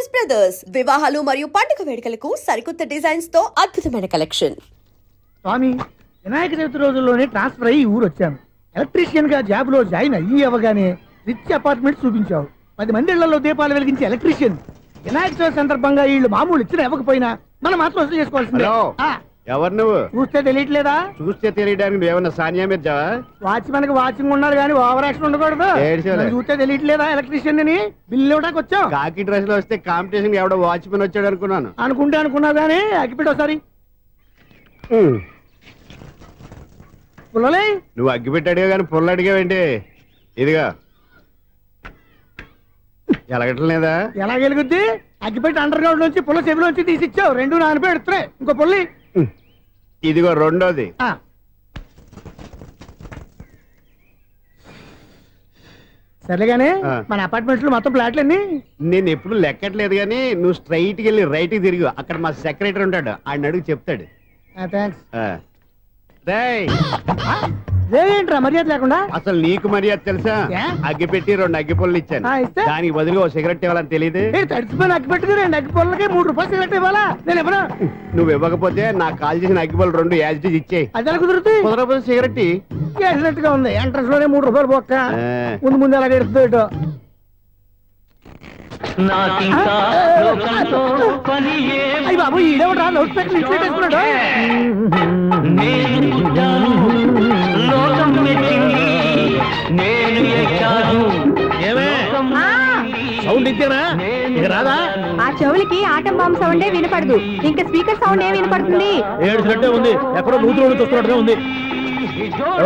Jonas Brothers, వివాహాలు మరియు పండుగ వేడుకలకు సరికొత్త డిజైన్స్ తో అద్భుతమైన కలెక్షన్. స్వామి, వినాయక చవితి రోజుల్లోనే ట్రాన్స్ఫర్ అయ్యి ఊరు వచ్చాను. ఎలక్ట్రీషియన్ గా జాబ్ లో జాయిన్ అయ్యి అవగానే రిచ్ అపార్ట్మెంట్ చూపించావు. 10 మంది ఇళ్లలో దీపాలు వెలిగించే ఎలక్ట్రీషియన్. వినాయక చవితి సందర్భంగా వీళ్ళు మామూలు ఇచ్చిన ఇవ్వకపోయినా మనం మాత్రం వసూలు చేసుకోవాల్సిందే. ఎవరు నువ్వు? చూస్తే తెలియట్లేదా? చూస్తే తెలియడానికి నువ్వేమన్నా సానియా మీర్జా? వాచ్మెన్ కి వాచింగ్ ఉన్నారు కానీ ఓవర్ యాక్షన్ ఉండకూడదు. చూస్తే తెలియట్లేదా ఎలక్ట్రీషియన్ అని? బిల్లు ఇవ్వడానికి వచ్చావు. కాకి డ్రెస్ లో వస్తే కాంపిటీషన్ ఎవడో వాచ్మెన్ వచ్చాడు అనుకున్నాను. అనుకున్నావు కానీ అగ్గిపెట్టి ఒకసారి. పుల్లలే నువ్వు అగ్గిపెట్టి అడిగా కానీ పుల్ల అడిగావేంటి? ఇదిగా ఎలగట్లేదా? ఎలా వెలుగుద్ది? అగ్గిపెట్టి అండర్ గ్రౌండ్ నుంచి పుల్ల చెవిలోంచి తీసిచ్చావు. 2 నానపై ఎడుతున్నాయి. ఇంకో పుల్లి ఇదిగో రెండోది. సరేగానే మన అపార్ట్మెంట్స్ లో మొత్తం ఫ్లాట్లు అన్ని నేను ఎప్పుడు లెక్కట్లేదు కానీ నువ్వు స్ట్రైట్ కి వెళ్ళి రైట్ కి తిరిగి అక్కడ మా సెక్రటరీ ఉంటాడు, ఆయన అడుగు చెప్తాడు. ఏంట్రా మర్యాద లేకుండా? అసలు నీకు మర్యాద తెలుసా? అగ్గిపెట్టి 2 అగ్గిపుల్లలు ఇచ్చాను, దానికి బదులుగా ఓ సిగరెట్ ఇవ్వాలని తెలియదు. తడిచిపోయిన అగ్గిపెట్టి 2 అగ్గిపుల్లకి 3 రూపాయలు సిగరెట్ ఇవ్వాలా? నేను ఇవ్వను. నువ్వు ఇవ్వకపోతే నాకు కాల్ చేసిన అగ్గిపుల్లలు 2 యాజిటీస్ ఇచ్చేయి. అది ఎలా కుదురుతుంది? కుదరకపోతే సిగరెట్ వేసినట్టుగా ఉంది. ఎంట్రన్స్ లోనే 3 రూపాయలు పోక్క. ముందు ఎలా ఎడుతుంది? అయ్యి బాబు, ఈడేవడా లౌడ్ స్పీకర్ ఇన్స్టేట్ చేసుకున్నాడు? సౌండ్ ఇచ్చానా? ఇక రాదా? ఆ చెవులకి ఆటం బాంబు సౌండే వినపడదు, ఇంకా స్పీకర్ సౌండ్ ఏ వినపడుతుంది? ఏడుసినట్టే ఉంది. ఎక్కడో నూతులు చూస్తున్నట్టుగా ఉంది.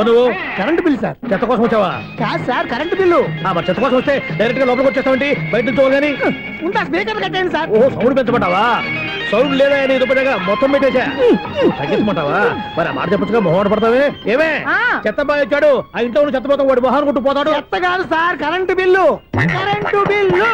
నువ్వు కరెంట్ బిల్ సార్? చెత్త కోసం వచ్చావా? కాదు సార్, కరెంట్ బిల్లు. మరి చెత్త కోసం వస్తే డైరెక్ట్ గా లోపలికి వచ్చేస్తామంటే బయట నుంచి కానీ ఉంటా. స్పీకర్ కట్టండి సార్. ఓ సౌండ్ పెంచమంటావా? సౌండ్ లేదా అని దుప్పటగా మొత్తం పెట్టేసా. తగ్గించమంటావా? మరి ఆ మాట చెప్పచ్చుగా, మొహం పడతావే. ఏమే చెత్త బాగా వచ్చాడు, ఆ ఇంట్లో చెత్త పోతాం, వాడు మొహాన్ని కొట్టు పోతాడు. చెత్త కాదు sir, current bill. Current bill.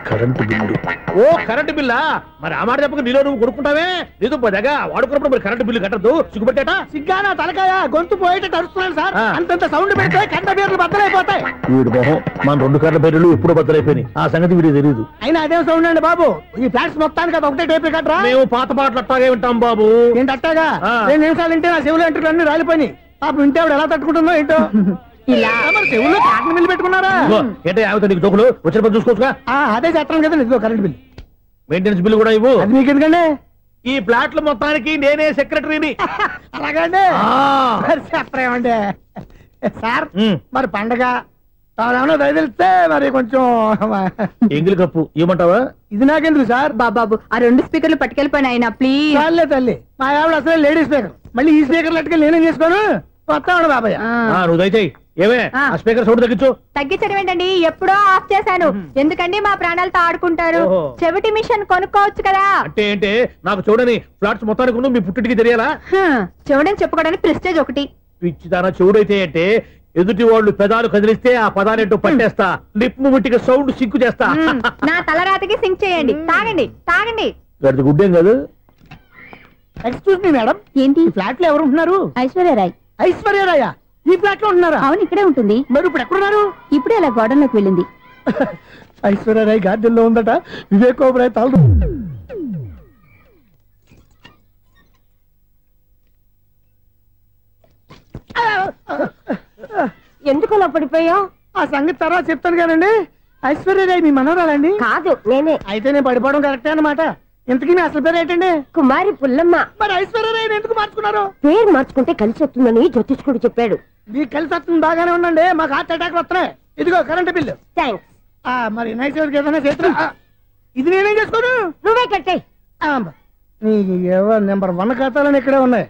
Current bill. ఓ కరెంటు బిల్లా? మరి ఆ మాట చెప్పక నీలో నువ్వు కొడుకుంటావే. నీతో పోదాగా వాడుకున్నప్పుడు మరి కరెంటు బిల్లు కట్టద్దు. సిగ్గుపెట్టేట? సిగ్గానా తలకాయ? గొంతు పోయేటట్టు అరుస్తున్నాను సార్. అంతంత సౌండ్ పెడితే కంట బీర్లు బద్దలైపోతాయి. వీడు మొహం, మన 2 కర్ల బీర్లు ఎప్పుడు బద్దలైపోయినాయి. ఆ సంగతి వీడికి తెలియదు. అయినా అదే సౌండ్ అండి బాబు. ఈ ఫ్లాట్స్ మొత్తానికి అది ఒకటే టేప్ కట్టరా? మేము పాత పాటలు అట్టాగే వింటాం బాబు. ఏంటి అట్టాగా? 2 నిమిషాలు వింటే నా చెవులు ఎంటర్ అన్ని రాలిపోయినాయి. పాప వింటే ఆవిడ ఎలా తట్టుకుంటుందో ఏంటో. ఇలా మరి చెవుల్లో కాటన్ బిల్లు పెట్టుకున్నారా? ఏంటో యావత నీకు దోకులు వచ్చిన పని చూసుకోవచ్చుగా. అదే చేస్తాను కదా. ఇదిగో కరెంట్ బిల్, మెయింటెనెన్స్ బిల్లు కూడా ఇవ్వు. అది మీకు ఎందుకండి? ఈ ఫ్లాట్ల మొత్తానికి నేనే సెక్రటరీని. అలాగండి. చెప్పరేమండి సార్? మరి పండగ ఏమన్నా దయదలిస్తే మరి కొంచెం ఎంగిలి కప్పు ఇవ్వమంటావా? ఇది నాకెందుకు సార్? బాబాబు, ఆ 2 స్పీకర్లు పట్టుకెళ్ళిపోయిన ఆయన ప్లీజ్. చాలే తల్లి, మా ఆవిడ అసలు లేడీ స్పీకర్. మళ్ళీ ఈ స్పీకర్ లెట్టుకెళ్ళి నేనేం చేసుకోను? వస్తాడు బాబాయ్. నువ్వు దయచేయి. ఏమే ఆ స్పీకర్ సౌండ్ తగ్గించు. తగ్గించడం ఏంటండి? ఎప్పుడో ఆఫ్ చేశాను. ఎందుకండి మా ప్రాణాలతో ఆడుకుంటారు? చెవిటి మిషన్ కొనుక్కోవచ్చు కదా. అంటే ఏంటి? నాకు చూడని ఫ్లాట్స్ మొత్తానికి మీ పుట్టింటికి తెలియాలా? చూడని చెప్పుకోవడానికి ప్రెస్టేజ్ ఒకటి. పిచ్చిదానా చెవుడైతే అంటే ఎదుటి వాళ్ళు పెదాలు కదిలిస్తే ఆ పదాలేంటో పట్టేస్తా. లిప్ ముట్టికి సౌండ్ సింక్ చేస్తా. నా తలరాతకి సింక్ చేయండి. తాగండి తాగండి. గడిది గుడ్డేం కాదు. ఎక్స్క్యూజ్ మీ మేడం, ఏంటి ఫ్లాట్ లో ఎవరు ఉంటున్నారు? ఐశ్వర్యరాయ్. ఐశ్వర్యరాయ ఈ ఫ్లాట్ లో ఉంటున్నారా? అవును, ఇక్కడే ఉంటుంది. మరి ఇప్పుడు ఎక్కడున్నారు? ఇప్పుడే అలా గోడలోకి వెళ్ళింది. ఐశ్వర్యరాయ్ గార్డెన్ లో ఉందట. వివేక్ ఓబరాయ్ తాళ్ళు. ఎందుకు అలా పడిపోయావు? ఆ సంగతి తర్వాత చెప్తాను కానండి. ఐశ్వర్యరాయ్ మీ మనవరాలండి? కాదు, నేనే. అయితే నేను పడిపోవడం కరెక్టే అన్నమాట. ఇంతకీ మీ అసలు పేరు ఏంటండి? కుమారి పుల్లమ్మ. మరి ఐశ్వర్యరాయ్ ఎందుకు మార్చుకున్నారు? పేరు మార్చుకుంటే కలిసి వస్తుందని జ్యోతిష్కుడు చెప్పాడు. మీకు కలిసి వస్తుంది, బాగానే ఉండండి. మాకు హార్ట్ అటాక్ వస్తున్నాయి. ఇదిగో కరెంట్ బిల్లు. థ్యాంక్స్. మరి నైట్ ఏదైనా చేతులు ఇది నేనేం చేసుకోను? నువ్వే కట్టాయి. నెంబర్ 1 ఖాతాలని ఇక్కడే ఉన్నాయి.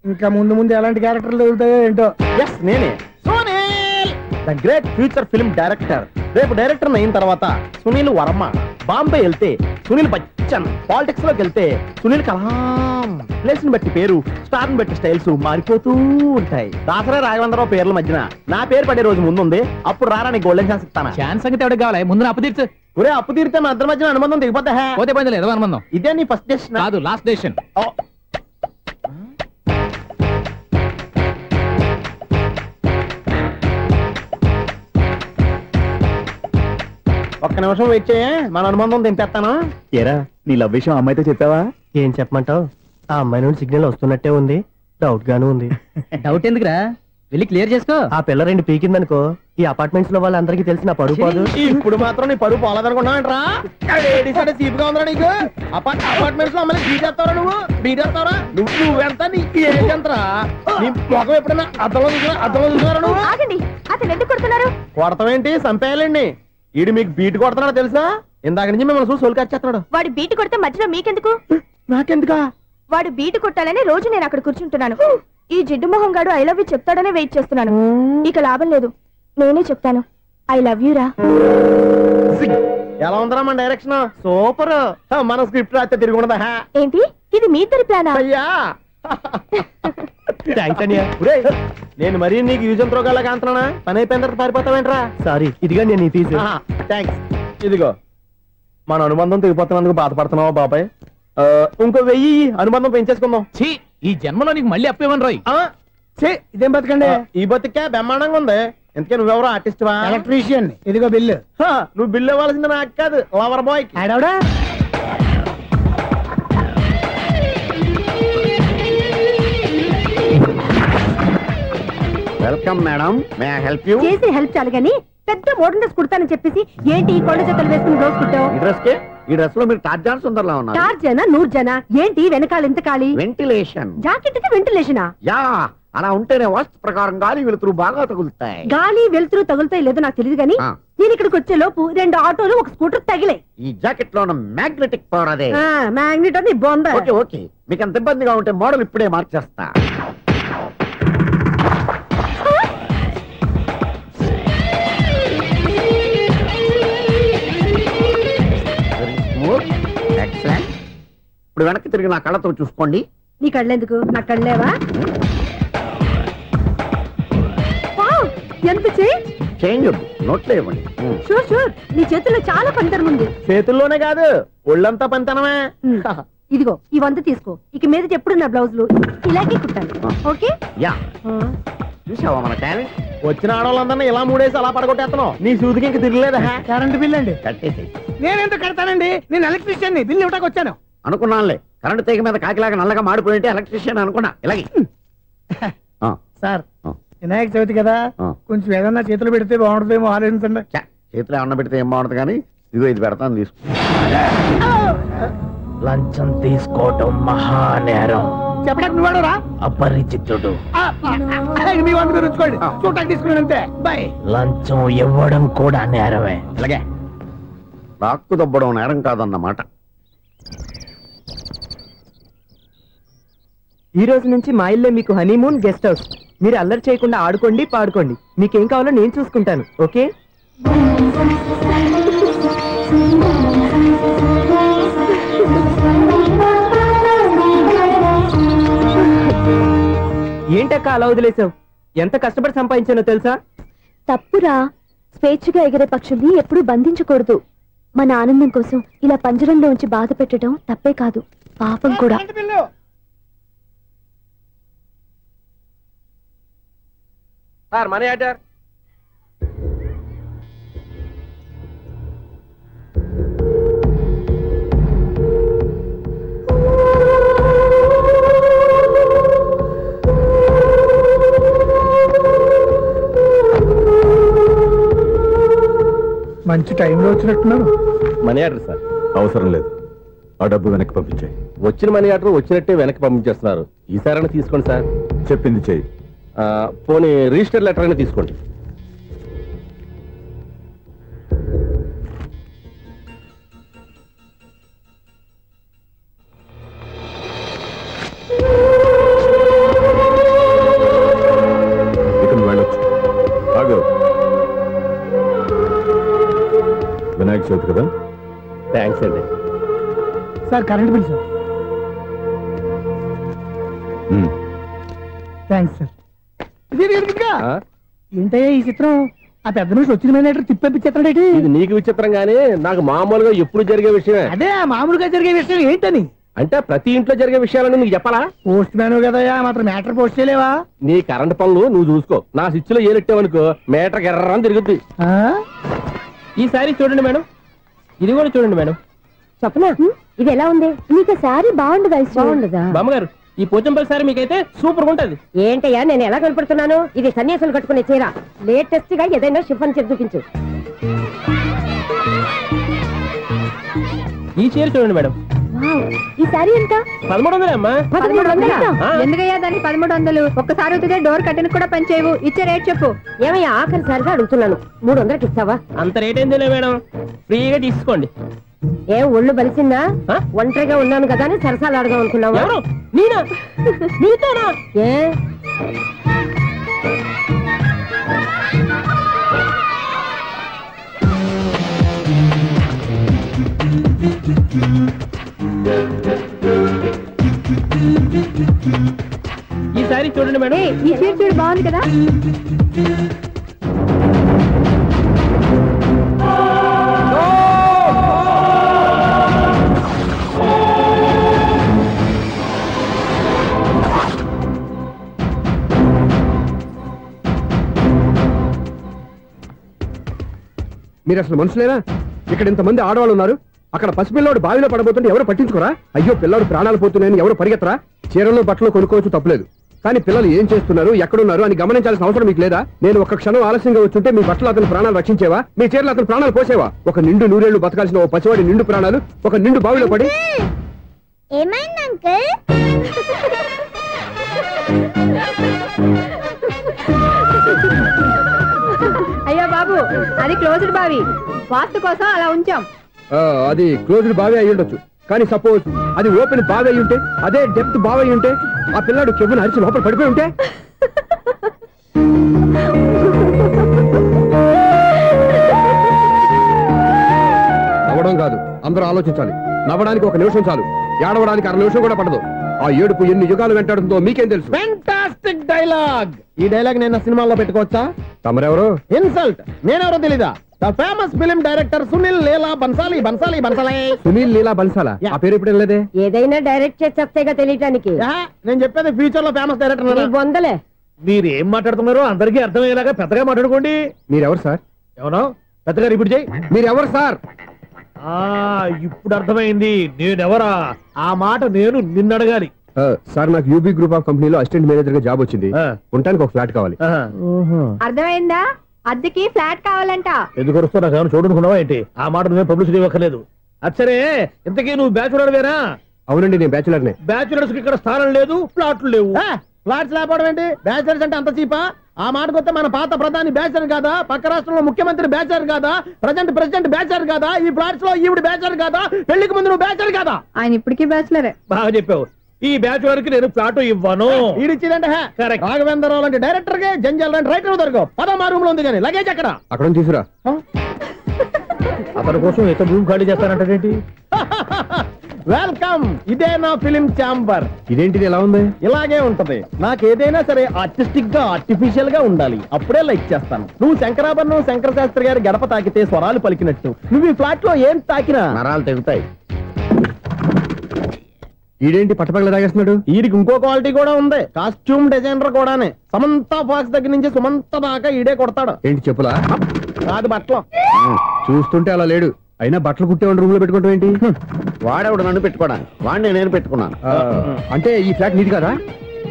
ఇంకా ముందు ముందు ఎలాంటి క్యారెక్టర్లు వెళ్తాయో ఏంటో. నేనే Sunil, the great future film director. రేపు డైరెక్టర్ అయిన తర్వాత సునీల్ వర్మ. బాంబే వెళ్తే సునీల్ బచ్చన్. పాలిటిక్స్ లోకి వెళ్తే సునీల్ కలాం. ప్లేస్ ని బట్టి పేరు, స్టార్ ని బట్టి స్టైల్స్ మారిపోతూ ఉంటాయి. దాసరా రాఘవేంద్రరావు పేర్ల మధ్యన నా పేరు పడే రోజు ముందుంది. అప్పుడు రారా నీ గోల్డెన్ ఛాన్స్ ఇస్తాను. ఛాన్స్ సంగతి ఎవరికి కావాలి? ముందు అప్పు తీర్చు. ఒరే అప్పు తీరితే మా ఇద్దరి మధ్యన అనుబంధం దిగిపోతా. పోతే పోయింది లేదు అనుబంధం. ఇదే నీ ఫస్ట్ డెసిషన్ కాదు, లాస్ట్ డెసిషన్. ఒక్క నిమిషం వెయిట్ చేయ, మన అనుబంధం తింపేస్తాను. ఏరా నీ లవ్ విషయం అమ్మాయితో చెప్పావా? ఏం చెప్పమంటావు? ఆ అమ్మాయి నుండి సిగ్నల్ వస్తున్నట్టే ఉంది, డౌట్ గాను ఉంది. డౌట్ ఎందుకురా, వెళ్ళి క్లియర్ చేసుకో. ఆ పిల్ల 2 పీకిందనుకో, ఈ అపార్ట్మెంట్స్ లో వాళ్ళందరికీ తెలిసి నా పరువు పోదు. ఇప్పుడు మాత్రం నీ పరువు పోలేదనుకున్నావంటరా? సీపుగా ఉందా నీకు? అపార్ట్మెంట్స్ లో అమ్మాయి బీటేస్తావరా? బీటేస్తావరా? నువ్వెంత, నీకు ఏంటంతరా? నీ మొఖం ఎప్పుడైనా అద్దంలో చూసారా నువ్వు? అతను ఎందుకు కొడుతున్నారు? కొడతావేంటి, చంపేయాలండి. ఈడు మీకు బీట్ కొడుతున్నాడు తెలుసా? ఇందాక నుంచి మిమ్మల్ని చూసి సోల్కొచ్చేస్తున్నాడు. వాడు బీటు కొడితే మధ్యలో మీకెందుకు? నాకెందుకా? వాడు బీటు కొట్టాలని రోజు నేను అక్కడ కూర్చుంటున్నాను. ఈ జిడ్డు మొహం గాడు ఐ లవ్ యూ చెప్తాడనే వెయిట్ చేస్తున్నాను. ఇక లాభం లేదు, నేనే చెప్తాను ఐ లవ్ యూ రా. ఎలా ఉందరా మన డైరెక్షన్? సూపర్. మన స్క్రిప్ట్ రాస్తే తిరిగి ఉండదా? ఏంటి ఇది మీ ఇద్దరి ప్లానా? అయ్యా థ్యాంక్స్ అనియా. నేను మరీ నీకు యూజ్ అంత రోగాలకు అంటున్నా, పని అయిపోయిన తర్వాత పారిపోతావేంట్రా? సారీ, ఇదిగా నేను ఈ ఫీజు. థ్యాంక్స్. ఇదిగో మన అనుబంధం తెగిపోతున్నందుకు బాధపడుతున్నావా బాబాయ్? ఇంకో 1000 అనుబంధం పెంచేసుకుందాం. ఈ జన్మలో నీకు మళ్ళీ అప్పేమని రాయి. ఇదేం బతకండి? ఈ బతికే బ్రహ్మాండంగా ఉంది. ఎందుకే నువ్వెవరో ఆర్టిస్ట్ వా? ఎలక్ట్రీషియన్. ఇదిగో బిల్లు. నువ్వు బిల్లు ఇవ్వాల్సింది నాకు కాదు, లవర్ బాయ్. ఆడవడా? Welcome madam, may I help you? చేసి హెల్ప్ చాలు గానీ పెద్ద మోడల్ డ్రెస్ కుడతానని చెప్పేసి ఏంటి ఈ కొండ జతలు వేసుకుని రోజు కుట్టావు? ఈ డ్రెస్ లో మీరు టార్జాన్ సుందర్లా ఉన్నారు. టార్జనా నూర్జనా? ఏంటి వెనకాల ఎంత ఖాళీ? వెంటిలేషన్. జాకెట్ కి వెంటిలేషనా? యా, అలా ఉంటేనే వాస్తు ప్రకారం గాలి వెలుతురు బాగా తగులుతాయి. గాలి వెలుతురు తగులుతాయి లేదో నాకు తెలియదు గానీ నేను ఇక్కడికి వచ్చే లోపు 2 ఆటోలు ఒక స్కూటర్ తగిలే. ఈ జాకెట్ లో ఉన్న మ్యాగ్నెటిక్ పవర్ అదే. మ్యాగ్నెట్ అని బొంద. ఓకే ఓకే, మీకు అంత ఇబ్బందిగా ఉంటే మోడల్ ఇప్పుడే మార్చేస్తా. ఎక్సలెంట్. ఇప్పుడు వెనక్కి తిరిగి నా కళ్ళతో చూసుకోండి. నీ కళ్ళెందుకు, నా కళ్ళేవా? ఎంత చేంజ్ నోట్లో ఇవ్వండి. షూర్ షూర్, నీ చేతుల్లో చాలా పనితనం ఉంది. చేతుల్లోనే కాదు, ఒళ్ళంతా పనితనమే. ఇదిగో ఈ 100 తీసుకో. ఇక మీద ఎప్పుడు నా బ్లౌజులు ఇలాగే కుట్టాను. ఓకే? యా, చూసావా మన టాలెంట్? వచ్చిన ఆడవాళ్ళందరినీ ఇలా మూడేసి అలా పడగొట్టేస్తున్నావు. నీ సూదికి ఇంక తిరగలేదా? కరెంట్ బిల్ అండి. కట్టేసి. నేనెందుకు కడతానండి? నేను ఎలక్ట్రీషియన్ ని, బిల్లు ఇవ్వడానికి వచ్చాను. అనుకున్నానులే, కరెంట్ తీగ మీద కాకిలాగా నల్లగా మాడిపోయింటే ఎలక్ట్రీషియన్ అనుకున్నా. ఇలాగే సార్, వినాయక చవితి కదా, కొంచెం ఏదన్నా చేతులు పెడితే బాగుంటుందేమో ఆలోచించండి. చేతిలో ఏమన్నా పెడితే ఏం బాగుంటుంది కానీ ఇదిగో ఇది పెడతాను, తీసుకో. లంచం తీసుకోవటం మహానేరం. చెప్పడానికి నువ్వాడురా? అపరిచితుడు. మీ వంద మీరు ఉంచుకోండి, చూడటానికి తీసుకున్నాను అంతే. బాయ్. లంచం ఇవ్వడం కూడా నేరమే. ఇలాగే రాక్కు దబ్బడం నేరం కాదన్నమాట. ఈ రోజు నుంచి మా ఇల్లే మీకు హనీమూన్ గెస్ట్ హౌస్. మీరు అల్లరి చేయకుండా ఆడుకోండి, పాడుకోండి. మీకేం కావాలో నేను చూసుకుంటాను. ఓకే? ఏంటక్క అలా వదిలేసావు? ఎంత కష్టపడి సంపాదించానో తెలుసా? తప్పురా, స్వేచ్ఛగా ఎగిరే పక్షుల్ని ఎప్పుడూ బంధించకూడదు. మన ఆనందం కోసం ఇలా పంజరంలో ఉంచి బాధ పెట్టడం తప్పే కాదు, పాపం కూడా. Sir, money order. మంచి టైంలో వచ్చినట్టున్నాను. Money order sir. అవసరం లేదు, ఆ డబ్బు వెనక్కి పంపించాయి. వచ్చిన మనీ ఆర్డర్ వచ్చినట్టే వెనక్కి పంపించేస్తున్నారు. ఈసారైనా తీసుకోండి సార్. చెప్పింది చెయ్యి. పోనీ రిజిస్టర్ లెటర్ అయినా తీసుకోండి. ఇక నువ్వు వెళ్ళొచ్చు. ఆగు. వినాయక చవితి కదా? థ్యాంక్స్ అండి. Sir, current bill sir. Thanks sir. ఏంటయ్యా ఈ చిత్రం? ఆ పెద్ద మనిషి వచ్చిన మేనేటర్ తిప్పించేస్తాడేటి? ఇది నీకు విచిత్రం గానీ నాకు మామూలుగా ఎప్పుడు జరిగే విషయమే. అదే మామూలుగా జరిగే విషయం ఏంటని? అంటే ప్రతి ఇంట్లో జరిగే విషయాలని నీకు చెప్పాలా? పోస్ట్ మ్యాన్ కదయ్యా, మాత్రం మ్యాటర్ పోస్ట్ చేయలేవా? నీ కరెంట్ పనులు నువ్వు చూసుకో. నా స్విచ్ లో ఏలెట్టావనుకో మేటర్ ఎర్రని తిరుగుద్ది. ఈసారి చూడండి మేడం, ఇది కూడా చూడండి మేడం. చెప్పనా ఇది ఎలా ఉంది? నీకు శారీ బాగుండదా? బాగుండదా? బామ్మగారు ఈ పోచంపల్లి సారీ మీకైతే సూపర్ ఉంటది. ఏంటయ్యా నేను ఎలా కనపడుతున్నాను? ఇది సన్యాసులు కట్టుకునే చీర. లేటెస్ట్ గా ఏదైనా షిఫన్ చేసి చూపించు. ఈ చీర చూడండి మేడం. ఈ శారీ ఎంత? 1300 అమ్మా. 1300? ఎందుకయ్యా దానికి 1300? ఒక్కసారి అవుతుందే డోర్ కట్టెను కూడా పనిచేయవు. ఇచ్చే రేట్ చెప్పు. ఏమయ్యా ఆఖరిసారిగా అడుగుతున్నాను, 300కి ఇస్తావా? అంత రేట్ ఏందిలే మేడం, ఫ్రీగా తీసుకోండి. ఏం ఒళ్ళు బలిసిందా? ఒంటరిగా ఉన్నాను కదా అని సరసాలు అడదాం అనుకున్నావా? నేనా? నీతోనా? ఏ ఈ సారీ చూడండి మేడం. ఈ చీర చూడు బాగుంది కదా. మీరు అసలు మనుషులేనా? ఇక్కడ ఇంతమంది ఆడవాళ్ళు ఉన్నారు, అక్కడ పసిపిల్లాడు బావిలో పడబోతుంటే ఎవరు పట్టించుకోరా? అయ్యో పిల్లాడు ప్రాణాలు పోతున్నాయని ఎవరు పరిగెత్తరా? చీరలు బట్టలు కొనుక్కోవచ్చు, తప్పలేదు. కానీ పిల్లలు ఏం చేస్తున్నారు, ఎక్కడున్నారు అని గమనించాల్సిన అవసరం మీకు లేదా? నేను ఒక్క క్షణం ఆలస్యంగా వచ్చుంటే మీ బట్టలు అతని ప్రాణాలు రక్షించేవా? మీ చీరలు అతని ప్రాణాలు పోసేవా? ఒక నిండు నూరేళ్లు బతకాల్సిన ఓ పసివాడి నిండు ప్రాణాలు ఒక నిండు బావిలో పడి. ఏమైంది అంకుల్? అయ్యో బాబు, అది క్లోజ్డ్ బావి, వాస్తు కోసం అలా ఉంచాం. అది క్లోజ్డ్ బావి అయి ఉండొచ్చు, కానీ సపోజ్ అది ఓపెన్ బావి అయి ఉంటే, అదే డెప్త్ బావి అయి ఉంటే, ఆ పిల్లాడు కెవ్వును అరిచి లోపల పడిపోయి ఉంటే. నవ్వడం కాదు, అందరూ ఆలోచించాలి. నవ్వడానికి 1 నిమిషం చాలు, ఏడవడానికి 1/2 నిమిషం కూడా పడదు. ఆ ఏడుపు ఎన్ని యుగాలు వెంటాడుతుందో మీకేం తెలుసు? Fantastic dialogue. ఈ డైలాగ్ నేను సినిమాలో పెట్టుకోవచ్చా? తమరెవరు? ఇన్సల్ట్. నేనెవరో తెలీదా? The famous film director Sunil Leela Bhansali. Sunil Leela బన్సాలా? ఆ పేరు ఇప్పుడు లేదే. ఏదైనా డైరెక్ట్ చేసేస్తేగా తెలియటానికి. నేను చెప్పేది ఫ్యూచర్ లో ఫేమస్ డైరెక్టర్. బొందలే. మీరు ఏం మాట్లాడుతున్నారో అందరికీ అర్థమయ్యేలాగా పెద్దగా మాట్లాడుకోండి. మీరెవరు సార్? ఎవరో పెద్దగా రిపీట్ చేయి. మీరెవరు సార్? ఇప్పుడు అర్థమైంది నేనెవరా. ఆ మాట నేను నిన్ను అడగాలి. సార్, నాకు యూబీ గ్రూప్ ఆఫ్ కంపెనీలో అసిస్టెంట్ మేనేజర్ గా జాబ్ వచ్చింది. ఉండటానికి ఒక ఫ్లాట్ కావాలి. అర్థమైందా? అద్దెకి ఫ్లాట్ కావాలంట. ఎందుకు వస్తున్నా నాకు చూడనుకున్నావా ఏంటి? ఆ మాట నువ్వే పబ్లిసిటీ ఇవ్వక్కర్లేదు. అచ్చరే, ఇంతకీ నువ్వు బ్యాచులర్ వేరా? అవునండి, నేను బ్యాచులర్నే. బ్యాచులర్స్ కి ఇక్కడ స్థానం లేదు, ఫ్లాట్లు లేవు. ఫ్లాట్స్ లేకపోవడం ఏంటి? బ్యాచులర్స్ అంటే అంత చీపా? ఆ మాటకొస్తే మన పాత ప్రధాని బ్యాచర్ కాదా? పక్క రాష్ట్రంలో ముఖ్యమంత్రి బ్యాచర్ కాదా? ప్రెసిడెంట్ బ్యాచర్ కాదా? ఈ ఫ్లాట్స్ లో ఈవిడ బ్యాచర్ కాదా? పెళ్లికి ముందు నువ్వు బ్యాచర్ కాదా? ఆయన ఇప్పటికీ బ్యాచులరే. బాగా చెప్పావు. ఈ బ్యాచులర్ కి నేను ఫ్లాట్ ఇవ్వను. ఈడిచ్చిందంటే రాఘవేంద్రరావు లాంటి డైరెక్టర్ కి, జంజల్ లాంటి రైటర్ దొరకవు. 13 రూమ్ లో ఉంది కానీ లగేజ్ అక్కడ. అక్కడ తీసుకురా. అతని కోసం ఎంత రూమ్ ఖాళీ చేస్తానంటే వెల్కమ్. ఇదే నా ఫిలిం ఛాంబర్. ఇదేంటిది ఎలా ఉంది? ఇలాగే ఉంటది. నాకు ఏదైనా సరే ఆర్టిస్టిక్ గా, ఆర్టిఫిషియల్ గా ఉండాలి. అప్పుడే లైక్ చేస్తాను. నువ్వు శంకరాభరణం శంకర శాస్త్రి గారి గడప తాకితే స్వరాలు పలికినట్టు నువ్వు ఈ ఫ్లాట్ లో ఏం తాకినా నరాలు తెగుతాయి. ఈడేంటి పట్టపగల తాగేస్తున్నాడు? వీడికి ఇంకో క్వాలిటీ కూడా ఉంది. కాస్ట్యూమ్ డిజైనర్ కూడానే. సమంత ఫాక్స్ దగ్గర నుంచి సుమంత దాకా ఈడే కొడతాడు. ఏంటి చెప్పులా? కాదు, బట్టలు. చూస్తుంటే అలా లేడు. అయినా బట్టలు కుట్టేవాడి రూమ్ లో పెట్టుకుంటాం ఏంటి? వాడేవాడు నన్ను పెట్టుకోవడానికి, వాడిని నేను పెట్టుకున్నాను. అంటే ఈ ఫ్లాట్ నీది కదా?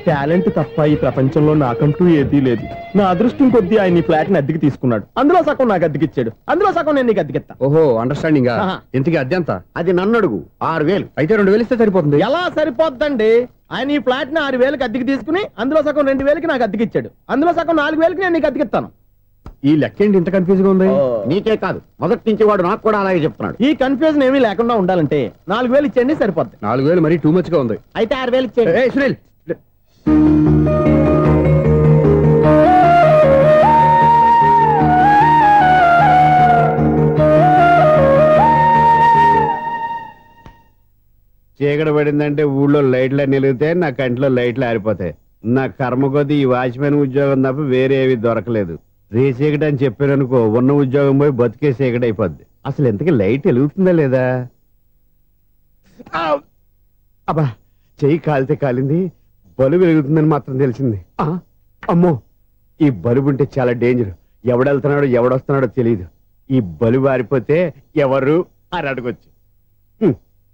టాలెంట్ తప్ప ఈ ప్రపంచంలో నాకంటూ ఏదీ లేదు. నా అదృష్టం కొద్దీ ఆయన ఈ ఫ్లాట్ ని అద్దెకి తీసుకున్నాడు. అందులో సగం నాకు అద్దెకిచ్చాడు, అందులో సగం నేను నీకు అద్దెకిస్తా. ఓహో, అండర్స్టాండింగ్. ఇంతకీ అద్దె ఎంత? అది నన్ను అడుగు. 6000. అయితే 2000 ఇస్తే సరిపోతుంది. ఎలా సరిపోద్దండి? ఆయన ఈ ఫ్లాట్ ని 6000కి అద్దెకి తీసుకుని అందులో సగం 2000కి నాకు అద్దెకిచ్చాడు, అందులో సగం 4000కి నేను నీకు అద్దెకిస్తాను. ఈ లెక్క ఏంటి ఇంత కన్ఫ్యూజ్ గా ఉంది? నీకే కాదు, మొదటి నుంచి వాడు నాకు కూడా అలాగే చెప్తున్నాడు. ఈ కన్ఫ్యూజన్ ఏమీ లేకుండా ఉండాలంటే 4000 ఇచ్చేయండి, సరిపోద్ది. 4000 మరీ టూ మచ్ గా ఉంది. అయితే 6000 ఇచ్చేయండి. సునీల్, చీకటి పడిందంటే ఊళ్ళో లైట్లు నిలిగితే నా కంటిలో లైట్లు ఆరిపోతాయి. నా కర్మ కొద్దీ ఈ వాచ్మెన్ ఉద్యోగం తప్ప వేరే ఏవి దొరకలేదు. రేచీకటి అని చెప్పారనుకో, ఉన్న ఉద్యోగం పోయి బతికే చీకటి అయిపోద్ది. అసలు ఎంతకీ లైట్ వెలుగుతుందా లేదా? అబ్బా, చెయ్యి కాలితే కాలింది, బలుబు వెలుగుతుందని మాత్రం తెలిసింది. అమ్మో, ఈ బలుబు ఉంటే చాలా డేంజర్. ఎవడెళ్తున్నాడో ఎవడొస్తున్నాడో తెలియదు. ఈ బలుబు ఆరిపోతే ఎవరు అని అడగొచ్చు.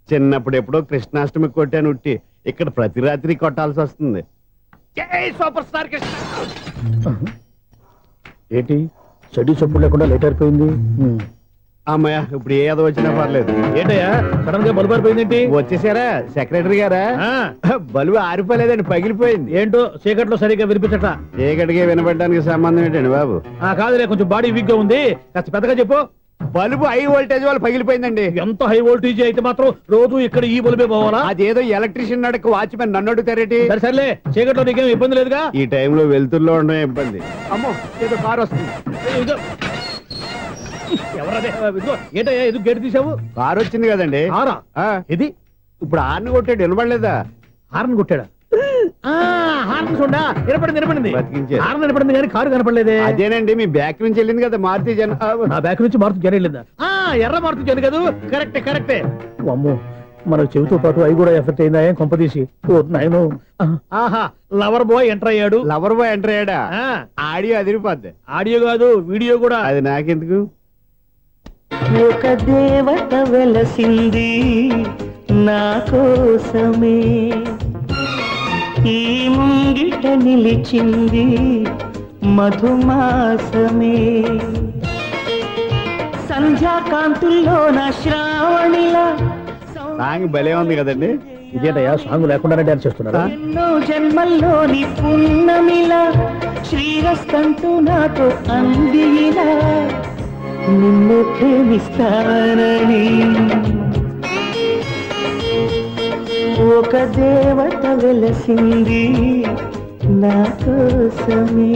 చిన్నప్పుడు ఎప్పుడో కృష్ణాష్టమి కొట్టాను ఉట్టి, ఇక్కడ ప్రతి రాత్రి కొట్టాల్సి వస్తుంది. జై సూపర్ స్టార్ కృష్ణ. ఏంటి చెడు చప్పుడు లేకుండా లేట్ అయిపోయింది. అమ్మయ్య, ఇప్పుడు ఏదో వచ్చినా పర్లేదు. ఏంటయ్యా సడన్ గా బల్బు ఆరిపోయిందేంటి? వచ్చేసారా సెక్రటరీ గారా? బల్బు ఆరిపోలేదండి, పగిలిపోయింది. ఏంటో చీకట్లో సరిగ్గా వినిపించట. చీకటికి వినపడడానికి సంబంధం ఏంటండి బాబు? కాదులే, కొంచెం బాడీ వీక్ గా ఉంది, కాస్త పెద్దగా చెప్పు. బల్బు హై వోల్టేజ్ వాళ్ళు పగిలిపోయిందండి. ఎంత హై వోల్టేజ్ అయితే మాత్రం రోజు ఇక్కడ ఈ బల్బే పోవాలా? అదేదో ఎలక్ట్రీషియన్ నడక వాచ్మెన్ నన్ను అడుగుతారేటి? సరే సర్లే, చీకట్లో నీకేం ఇబ్బంది లేదుగా? ఈ టైంలో వెళ్తుల్లో ఉండడం ఇబ్బంది. అమ్మో, ఏదో కారు వస్తుంది. ఎవరదే? ఏంటయ్యా ఇది గేట్ తీసావు? కారు వచ్చింది కదండి. కారా? ఇది ఇప్పుడు హార్న్ కొట్టాడు, వినపడలేదా? హార్న్ కొట్టాడా? హార్న్ చూడా వినపడింది. హార్న్ వినపడింది కానీ కారు కనపడలేదే. అదేనండి, మీ బ్యాక్ నుంచి వెళ్ళింది కదా మారుతి జన. నా బ్యాక్ నుంచి మారుతి జన వెళ్ళిందా? ఎర్ర మారుతి జన కదా. కరెక్టే. అమ్మో, మనకు చెవితో పాటు అవి కూడా ఎఫెక్ట్ అయిందా? ఏం కొంపదీసి నాయను. ఆహా, లవర్ బాయ్ ఎంటర్ అయ్యాడు. లవర్ బాయ్ ఎంటర్ అయ్యాడా? ఆడియో అదిరిపోద్ది. ఆడియో కాదు, వీడియో కూడా. అది నాకెందుకు? ఒక దేవత వెలసింది నా కోసమే, ఈ ముంగిట నిలిచింది మధుమాసమే, సంధ్యాకాంతుల్లో నా శ్రావణిలా. సాంగ్ భలే ఉంది కదండి. ఇదేంటయ్యా సాంగ్ లేకుండానే డాన్స్ చేస్తున్నారా? ఎన్నో జన్మల్లోని పున్నమిలా శ్రీరస్తంటూ నాతో అందిలా, నిన్ను ప్రేమిస్తానని ఒక దేవత వెలసింది నా కోసమే,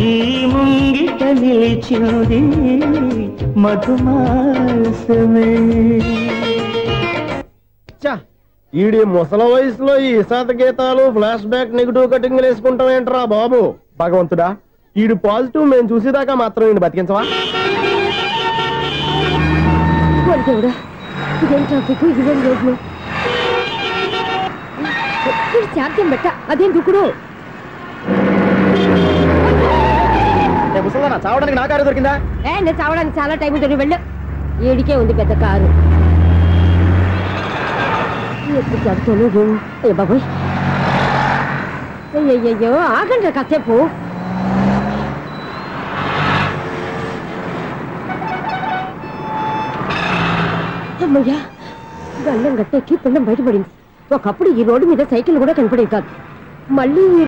ఈ ముంగిట నిలిచింది మధుమాసమే. ఈడి ముసల వయసులో ఈ ఇసాత గీతాలు, ఫ్లాష్ బ్యాక్, నెగిటివ్ కటింగ్ వేసుకుంటాం ఏంట్రా బాబు? భగవంతుడా, ఈడు పాజిటివ్ మేము చూసేదాకా మాత్రం ఈయన బతికించవా? ఇదేం ట్రాఫిక్, ఇదేం రోడ్లు, శాంతం పెట్ట, అదేం దుక్కుడు. చావడానికి నా కారు దొరికిందా? నేను చావడానికి చాలా టైం ఉంటుంది, వెళ్ళు. ఏడికే ఉంది పెద్ద కారు. బాబోయ్, అయ్యయ్యో ఆగండి కాసేపు. అమ్మయ్యా, గల్లం గట్టెక్కి పిండం బయటపడింది. ఒకప్పుడు ఈ రోడ్డు మీద సైకిల్ కూడా కనపడేది కాదు, మళ్ళీ